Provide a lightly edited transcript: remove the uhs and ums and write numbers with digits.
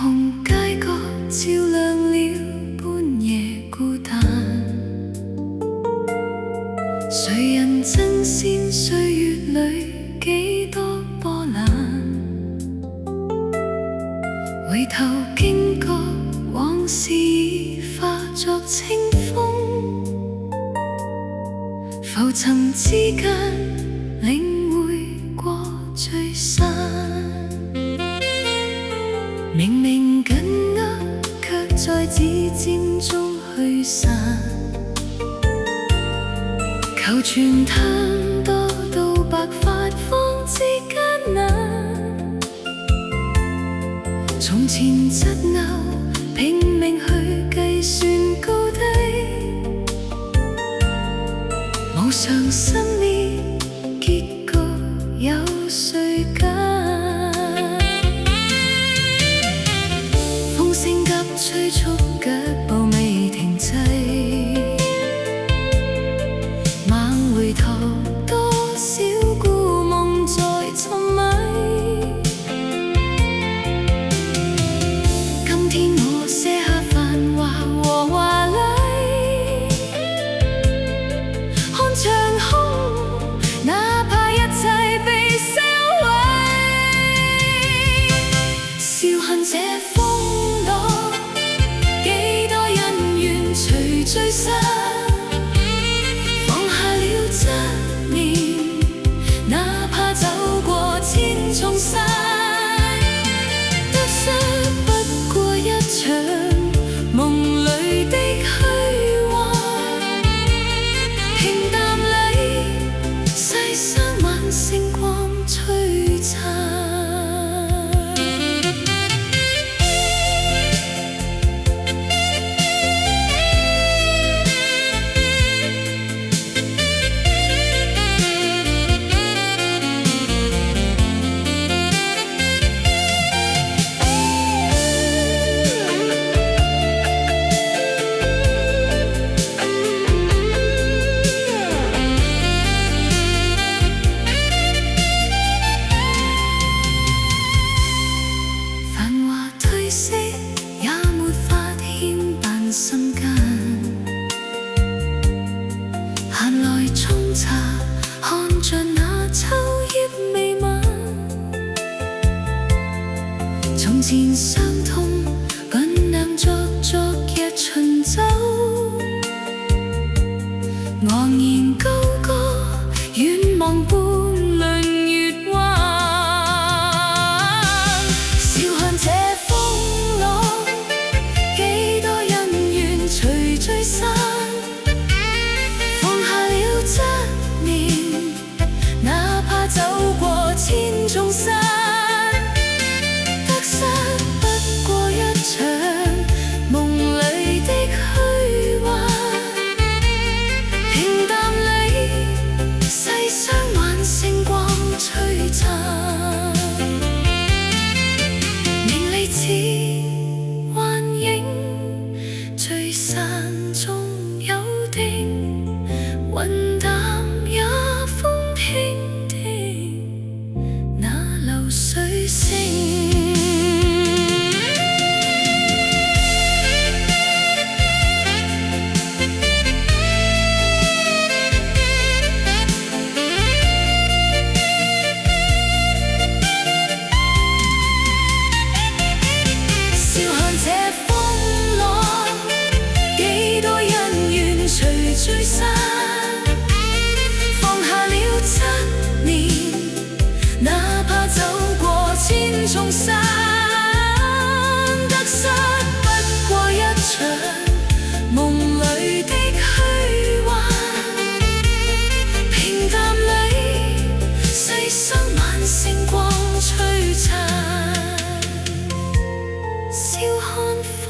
虹街角照亮了半夜孤單，誰人爭先歲月裏幾多波瀾，回頭驚覺往事已化作清風，浮沉之間領會過聚散，明明緊握卻在指尖中去散，求全貪多到白髮方知艱難，從前執拗拼命去計算高低，無常生滅結局有誰揀？風聲急催促腳步未停滯，猛回頭多少故夢在沉迷，今天我卸下繁華和華麗，看長空，哪怕一切被燒毀，笑看這風浪，幾多恩怨隨聚散，放下了執念，哪怕走過千重山，得失不過一場夢裏的虛幻，平淡裏世上晚星光璀璨。也沒法牽絆心間，閒來沖茶，看着那秋葉未晚，從前傷痛醞釀作昨日巡走，昂然高歌遠望半輪月彎，笑看這放下了執念，哪怕走過千重山，得失不過一場夢裏的虛幻，平淡裏世上晚星光璀璨，名利似幻影，聚散中有定，雲淡也風輕輕，那流水聲。笑看這風浪，幾多恩怨隨聚散，放下了執念，哪怕走過千重山，得失不過一場夢裏的虛幻，平淡裏世上晚星光璀璨，笑看風